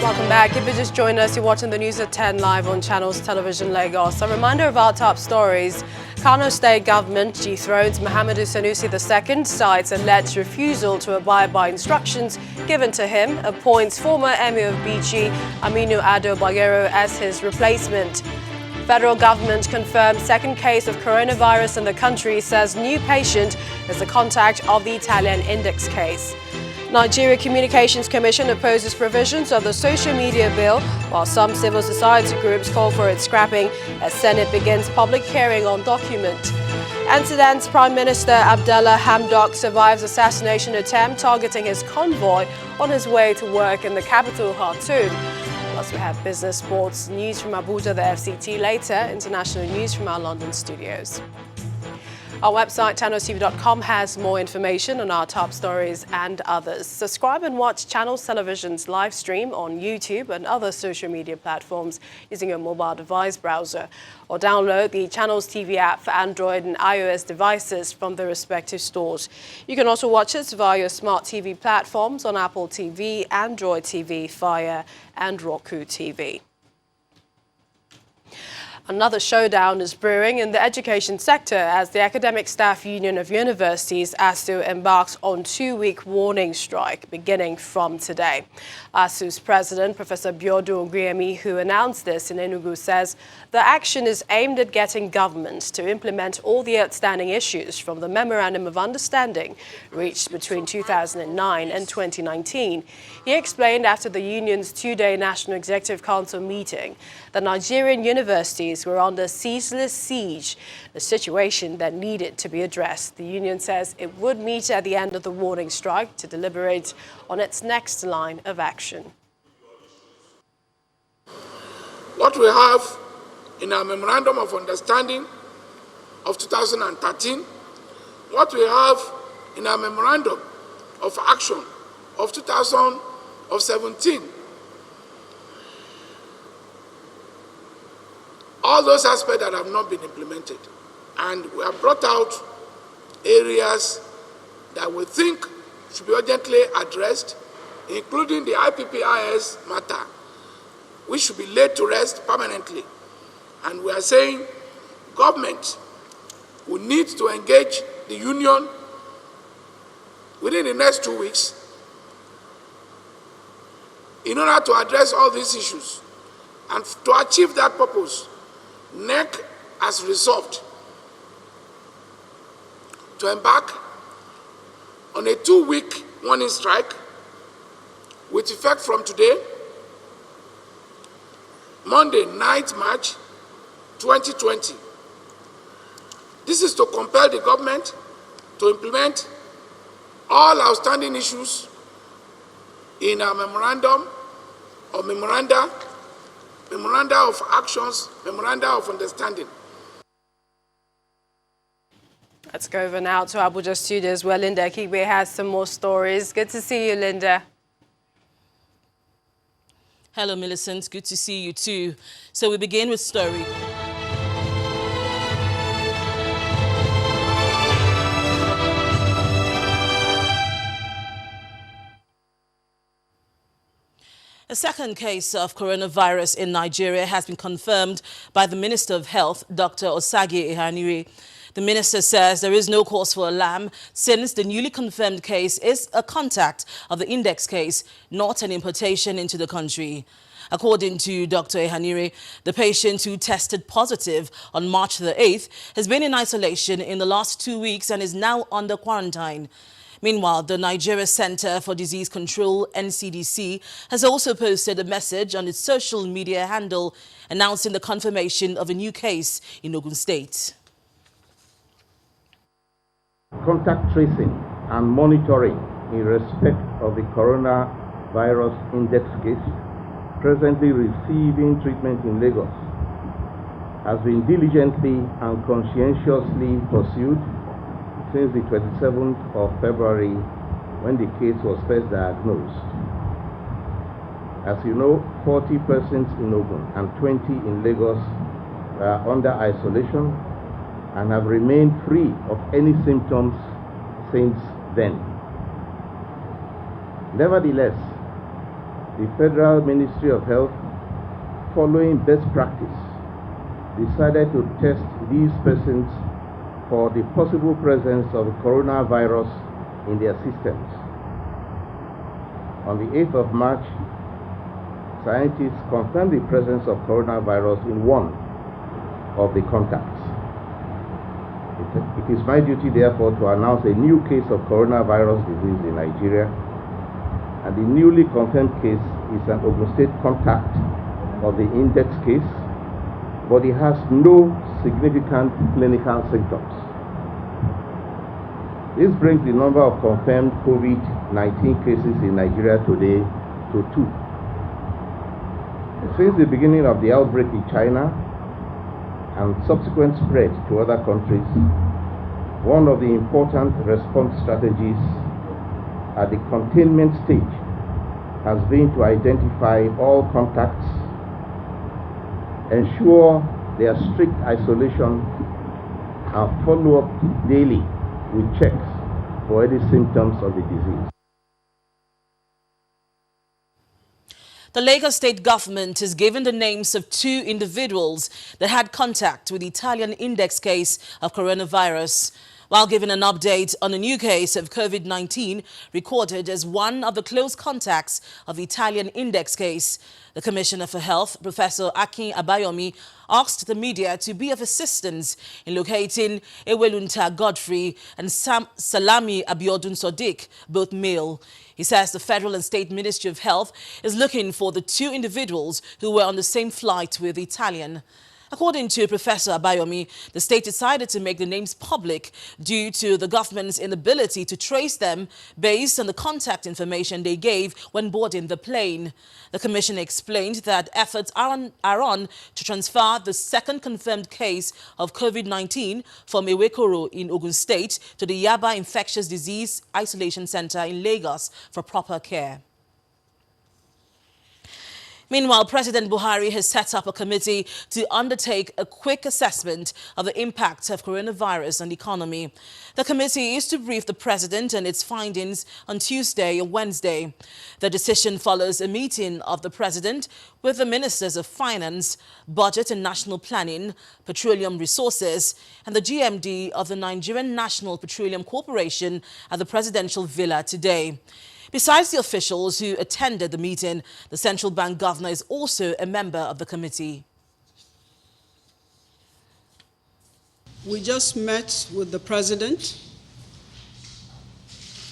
Welcome back. If you just joined us, you're watching the news at 10 live on Channels Television Lagos. A reminder of our top stories. Kano State government dethrones Muhammadu Sanusi II, cites alleged refusal to abide by instructions given to him, appoints former Emir of Bichi, Aminu Ado Bayero, as his replacement. Federal government confirms second case of coronavirus in the country, says new patient is the contact of the Italian index case. Nigeria Communications Commission opposes provisions of the social media bill, while some civil society groups call for its scrapping as Senate begins public hearing on document. And Sudan's Prime Minister Abdallah Hamdok survives assassination attempt targeting his convoy on his way to work in the capital, Khartoum. Plus, we have business, sports, news from Abuja, the FCT later, international news from our London studios. Our website, channelstv.com, has more information on our top stories and others. Subscribe and watch Channels Television's live stream on YouTube and other social media platforms using your mobile device browser, or download the Channels TV app for Android and iOS devices from the respective stores. You can also watch us via your smart TV platforms on Apple TV, Android TV, Fire, and Roku TV. Another showdown is brewing in the education sector as the Academic Staff Union of Universities, ASU, embarks on 2-week warning strike beginning from today. ASU's president, Professor Biodun Ogriemi, who announced this in Enugu, says the action is aimed at getting governments to implement all the outstanding issues from the Memorandum of Understanding reached between 2009 and 2019. He explained after the union's 2-day National Executive Council meeting that Nigerian universities were under ceaseless siege, a situation that needed to be addressed. The union says it would meet at the end of the warning strike to deliberate on its next line of action. What we have in our Memorandum of Understanding of 2013, what we have in our Memorandum of Action of 2017, all those aspects that have not been implemented. And we have brought out areas that we think should be urgently addressed, including the IPPIS matter, which should be laid to rest permanently. And we are saying government will need to engage the union within the next 2 weeks in order to address all these issues. And to achieve that purpose, NEC has resolved to embark on a 2-week warning strike with effect from today, Monday, 9th March 2020. This is to compel the government to implement all outstanding issues in our memoranda of actions, memoranda of understanding. Let's go over now to Abuja studios where Linda Kigbe has some more stories. Good to see you, Linda. Hello, Millicent. Good to see you too. So we begin with story. A second case of coronavirus in Nigeria has been confirmed by the Minister of Health, Dr. Osagi Ehanire. The minister says there is no cause for alarm since the newly confirmed case is a contact of the index case, not an importation into the country. According to Dr. Ehanire, the patient who tested positive on March the 8th has been in isolation in the last 2 weeks and is now under quarantine. Meanwhile, the Nigeria Center for Disease Control, NCDC, has also posted a message on its social media handle announcing the confirmation of a new case in Ogun State. Contact tracing and monitoring in respect of the coronavirus index case presently receiving treatment in Lagos has been diligently and conscientiously pursued since the 27th of February when the case was first diagnosed. As you know, 40 persons in Ogun and 20 in Lagos are under isolation and have remained free of any symptoms since then. Nevertheless, the Federal Ministry of Health, following best practice, decided to test these persons for the possible presence of the coronavirus in their systems. On the 8th of March, scientists confirmed the presence of coronavirus in one of the contacts. It is my duty, therefore, to announce a new case of coronavirus disease in Nigeria, and the newly confirmed case is an Ogun State contact of the index case, but it has no significant clinical symptoms. This brings the number of confirmed COVID-19 cases in Nigeria today to 2. Since the beginning of the outbreak in China and subsequent spread to other countries, one of the important response strategies at the containment stage has been to identify all contacts, ensure their strict isolation, and follow up daily with checks for any symptoms of the disease. The Lagos state government has given the names of 2 individuals that had contact with the Italian index case of coronavirus, while giving an update on a new case of COVID-19 recorded as one of the close contacts of the Italian index case. The Commissioner for Health, Professor Akin Abayomi, asked the media to be of assistance in locating Ewelunta Godfrey and Salami Abiodun Sodiq, both male. He says the Federal and State Ministry of Health is looking for the 2 individuals who were on the same flight with the Italian. According to Professor Abayomi, the state decided to make the names public due to the government's inability to trace them based on the contact information they gave when boarding the plane. The commission explained that efforts are on to transfer the second confirmed case of COVID-19 from Ewekoro in Ogun State to the Yaba Infectious Disease Isolation Center in Lagos for proper care. Meanwhile, President Buhari has set up a committee to undertake a quick assessment of the impact of coronavirus on the economy. The committee is to brief the president on its findings on Tuesday and Wednesday. The decision follows a meeting of the president with the ministers of finance, budget and national planning, petroleum resources, and the GMD of the Nigerian National Petroleum Corporation at the presidential villa today. Besides the officials who attended the meeting, the central bank governor is also a member of the committee. We just met with the president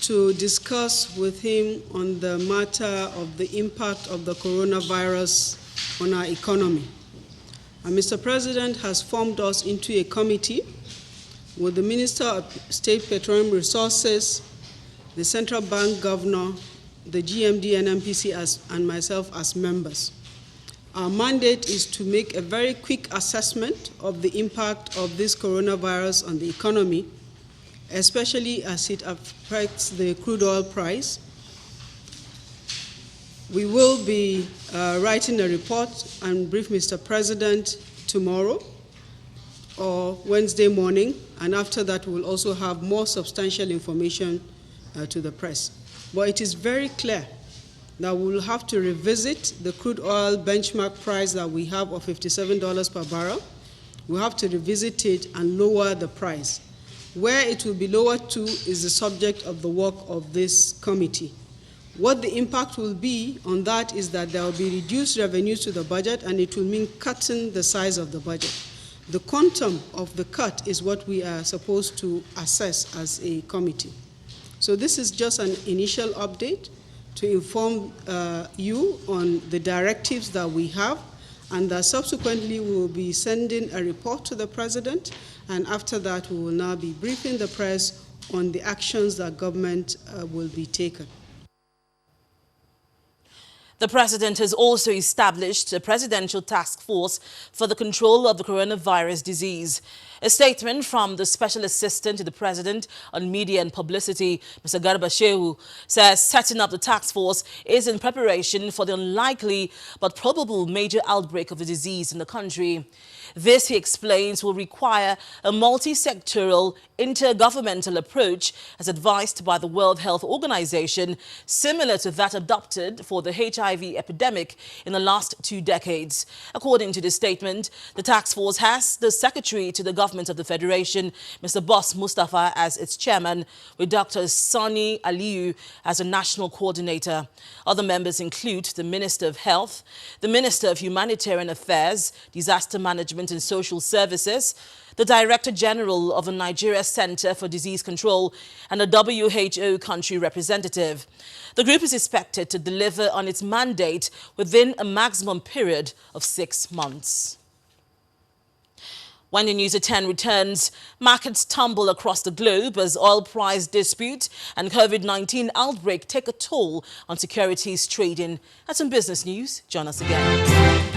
to discuss with him on the matter of the impact of the coronavirus on our economy. And Mr. President has formed us into a committee with the Minister of State Petroleum Resources, the Central Bank Governor, the GMD and MPC and myself as members. Our mandate is to make a very quick assessment of the impact of this coronavirus on the economy, especially as it affects the crude oil price. We will be writing a report and brief Mr. President tomorrow or Wednesday morning, and after that we'll also have more substantial information to the press. But it is very clear that we will have to revisit the crude oil benchmark price that we have of $57 per barrel. We'll have to revisit it and lower the price. Where it will be lowered to is the subject of the work of this committee. What the impact will be on that is that there will be reduced revenues to the budget, and it will mean cutting the size of the budget. The quantum of the cut is what we are supposed to assess as a committee. So this is just an initial update to inform you on the directives that we have, and that subsequently we will be sending a report to the president, and after that we will now be briefing the press on the actions that government will be taken. The president has also established a presidential task force for the control of the coronavirus disease. A statement from the Special Assistant to the President on Media and Publicity, Mr. Garba Shehu, says setting up the task force is in preparation for the unlikely but probable major outbreak of the disease in the country. This, he explains, will require a multi-sectoral, intergovernmental approach as advised by the World Health Organization, similar to that adopted for the HIV epidemic in the last 2 decades. According to the statement, the task force has the Secretary to the Government of the Federation, Mr. Boss Mustafa, as its chairman, with Dr. Sani Aliyu as a national coordinator. Other members include the Minister of Health, the Minister of Humanitarian Affairs, Disaster Management and Social Services, the Director General of the Nigeria Center for Disease Control, and a WHO country representative. The group is expected to deliver on its mandate within a maximum period of 6 months. When the News at 10 returns, markets tumble across the globe as oil price dispute and COVID-19 outbreak take a toll on securities trading. That's some business news. Join us again.